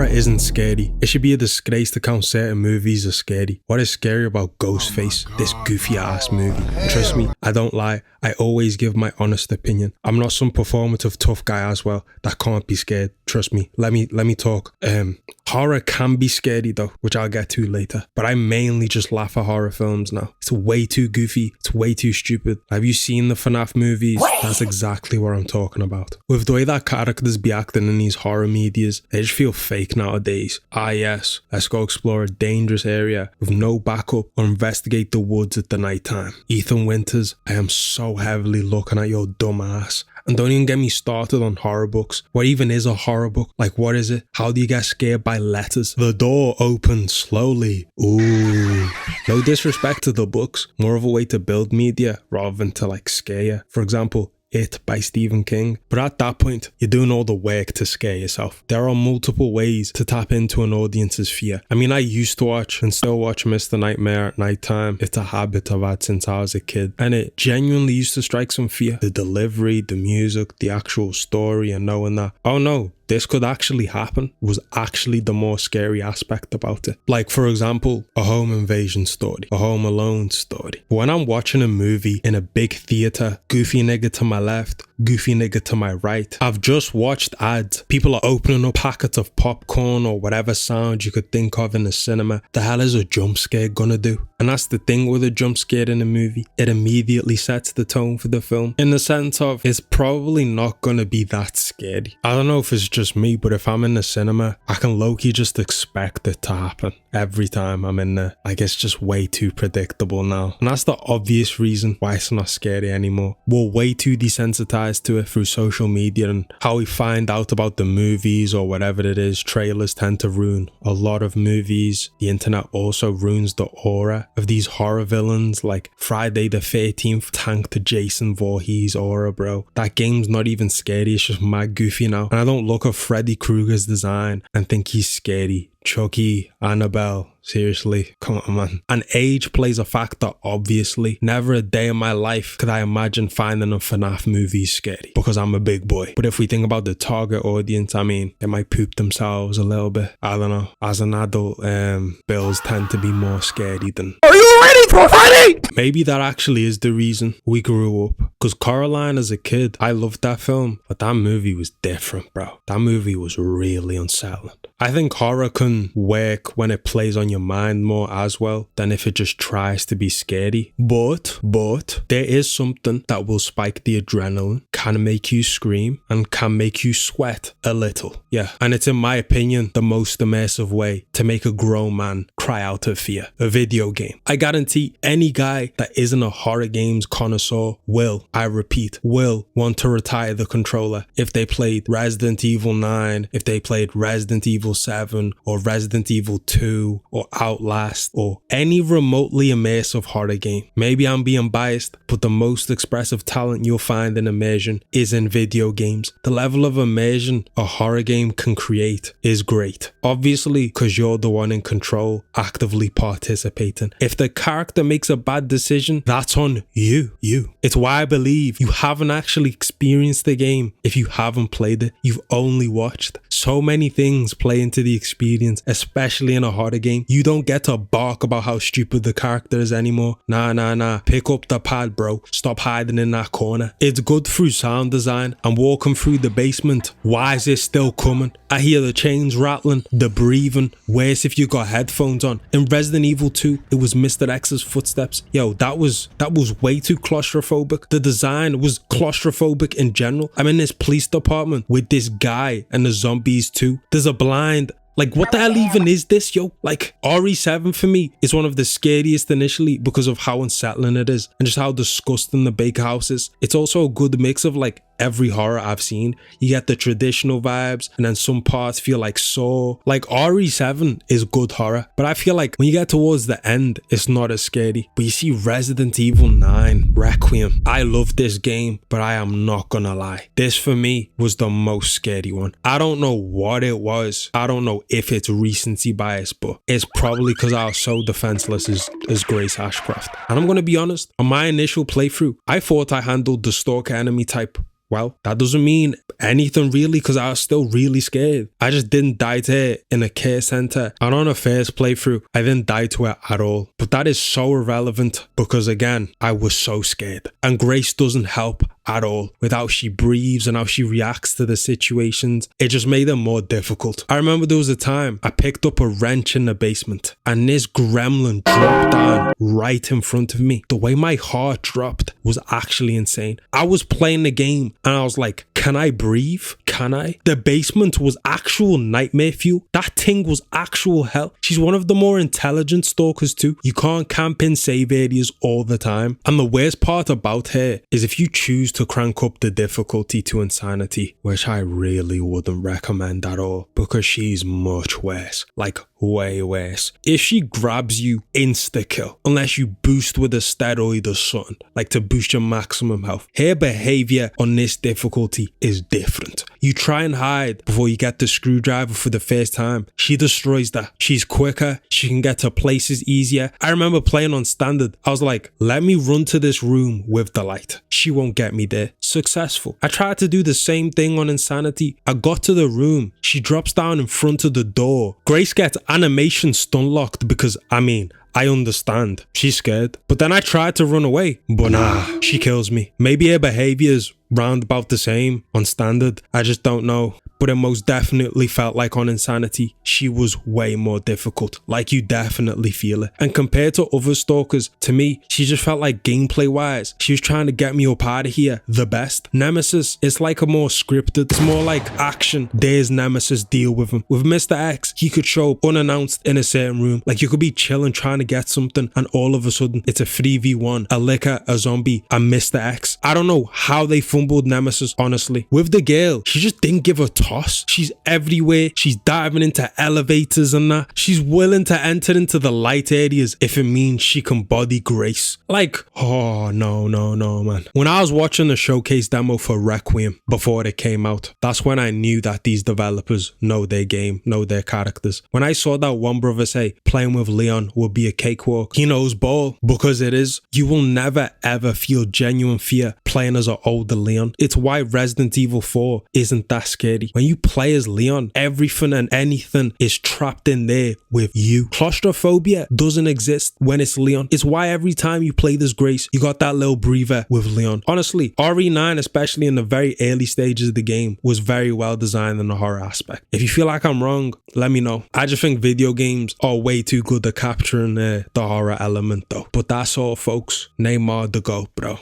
Horror isn't scary. It should be a disgrace to count certain movies as scary. What is scary about Ghostface, this goofy ass movie? Trust me, I don't lie. I always give my honest opinion. I'm not some performative tough guy as well that can't be scared. Trust me. Let me talk. Horror can be scary though, which I'll get to later. But I mainly just laugh at horror films now. It's way too goofy. It's way too stupid. Have you seen the FNAF movies? That's exactly what I'm talking about. With the way that characters be acting in these horror medias, they just feel fake nowadays. Ah yes, let's go explore a dangerous area with no backup or investigate the woods at the night time. Ethan Winters, I am so heavily looking at your dumb ass. And don't even get me started on horror books. What even is a horror book? Like, what is it? How do you get scared by letters? The door opens slowly. Ooh. No disrespect to the books. More of a way to build media rather than to like scare you. For example, It by Stephen King. But at that point, you're doing all the work to scare yourself. There are multiple ways to tap into an audience's fear. I mean, I used to watch and still watch Mr. Nightmare at night time. It's a habit I've had since I was a kid. And it genuinely used to strike some fear. The delivery, the music, the actual story, and knowing that, oh no, this could actually happen was actually the more scary aspect about it. Like, for example, a home invasion story, a Home Alone story. When I'm watching a movie in a big theater, goofy nigga to my left, goofy nigga to my right, I've just watched ads. People are opening up packets of popcorn or whatever sound you could think of in the cinema. The hell is a jump scare gonna do? And that's the thing with a jump scare in a movie. It immediately sets the tone for the film in the sense of it's probably not gonna be that scary. I don't know if it's just me, but if I'm in the cinema, I can low-key just expect it to happen every time I'm in there. Like, it's just way too predictable now. And that's the obvious reason why it's not scary anymore. We're way too desensitized to it through social media, and how we find out about the movies or whatever it is. Trailers tend to ruin a lot of movies. The internet also ruins the aura of these horror villains. Like Friday the 13th tanked Jason Voorhees aura, bro. That game's not even scary, it's just mad goofy now. And I don't look at Freddy Krueger's design and think he's scary. Chucky, Annabelle, seriously, come on man. And age plays a factor, obviously. Never a day in my life could I imagine finding a FNAF movie scary because I'm a big boy. But if we think about the target audience, I mean, they might poop themselves a little bit. I don't know. As an adult, bills tend to be more scary than... Are you ready for Freddy? Maybe that actually is the reason we grew up. Because Coraline as a kid, I loved that film. But that movie was different, bro. That movie was really unsettling. I think horror can work when it plays on your mind more as well than if it just tries to be scary. But there is something that will spike the adrenaline, can make you scream, and can make you sweat a little. Yeah, and it's in my opinion the most immersive way to make a grown man cry out of fear. A video game. I guarantee any guy that isn't a horror games connoisseur will, I repeat, will want to retire the controller if they played Resident Evil 9, if they played Resident Evil 7 or Resident Evil 2 or Outlast or any remotely immersive horror game. Maybe I'm being biased, but the most expressive talent you'll find in immersion is in video games. The level of immersion a horror game can create is great. Obviously, because you're the one in control, actively participating. If the character makes a bad decision, that's on you. It's why I believe you haven't actually experienced the game if you haven't played it. You've only watched. So many things play into the experience, especially in a horror game. You don't get to bark about how stupid the character is anymore. Nah. Pick up the pad, bro. Stop hiding in that corner. It's good through sound design. I'm walking through the basement. Why is it still coming? I hear the chains rattling, the breathing. Worse if you got headphones on. In Resident Evil 2, it was Mr. X's footsteps. Yo, that was way too claustrophobic. The design was claustrophobic in general. I'm in this police department with this guy and the zombies too. There's a blind. Like, what the hell even is this, yo? Like, RE7 for me is one of the scariest initially because of how unsettling it is and just how disgusting the bakehouse is. It's also a good mix of like every horror I've seen. You get the traditional vibes and then some parts feel like Saw. Like RE7 is good horror, but I feel like when you get towards the end, it's not as scary. But you see Resident Evil 9 Requiem. I love this game, but I am not gonna lie. This for me was the most scary one. I don't know what it was. I don't know if it's recency bias, but it's probably because I was so defenseless as Grace Ashcroft. And I'm gonna be honest, on my initial playthrough, I thought I handled the stalker enemy type Well, that doesn't mean anything really because I was still really scared. I just didn't die to it in a care center, and on a first playthrough, I didn't die to it at all. But that is so irrelevant because again, I was so scared. And Grace doesn't help at all with how she breathes and how she reacts to the situations. It just made it more difficult. I remember there was a time I picked up a wrench in the basement and this gremlin dropped down right in front of me. The way my heart dropped was actually insane. I was playing the game and I was like, can I breathe? Can I? The basement was actual nightmare fuel. That thing was actual hell. She's one of the more intelligent stalkers too. You can't camp in save areas all the time. And the worst part about her is if you choose to crank up the difficulty to insanity, which I really wouldn't recommend at all because she's much worse. Like way worse. If she grabs you, insta kill, unless you boost with a steroid or something, like to boost your maximum health. Her behavior on this difficulty is different. You try and hide before you get the screwdriver for the first time. She destroys that. She's quicker. She can get to places easier. I remember playing on standard. I was like, let me run to this room with the light. She won't get me there. Successful. I tried to do the same thing on insanity. I got to the room. She drops down in front of the door. Grace gets animation stun locked because, I understand. She's scared. But then I tried to run away. But nah, she kills me. Maybe her behavior's round about the same on standard. I just don't know. But it most definitely felt like on insanity, she was way more difficult. Like you definitely feel it. And compared to other stalkers, to me, she just felt like gameplay wise, she was trying to get me up out of here the best. Nemesis, it's like a more scripted, it's more like action. There's Nemesis, deal with him. With Mr. X, he could show up unannounced in a certain room. Like you could be chilling trying to get something and all of a sudden it's a 3v1, a licker, a zombie, and Mr. X. I don't know how they fumbled Nemesis, honestly. With the girl, she just didn't give a toss. She's everywhere. She's diving into elevators and that. She's willing to enter into the light areas if it means she can body Grace. Like, oh no, man. When I was watching the showcase demo for Requiem before it came out, that's when I knew that these developers know their game, know their characters. When I saw that one brother say playing with Leon would be a cakewalk, he knows ball because it is. You will never ever feel genuine fear playing as an older Leon. It's why Resident Evil 4 isn't that scary. When you play as Leon, everything and anything is trapped in there with you. Claustrophobia doesn't exist when it's Leon. It's why every time you play this Grace, you got that little breather with Leon. Honestly, RE9, especially in the very early stages of the game, was very well designed in the horror aspect. If you feel like I'm wrong, let me know. I just think video games are way too good at capturing the horror element though. But that's all, folks. Neymar the GOAT, bro.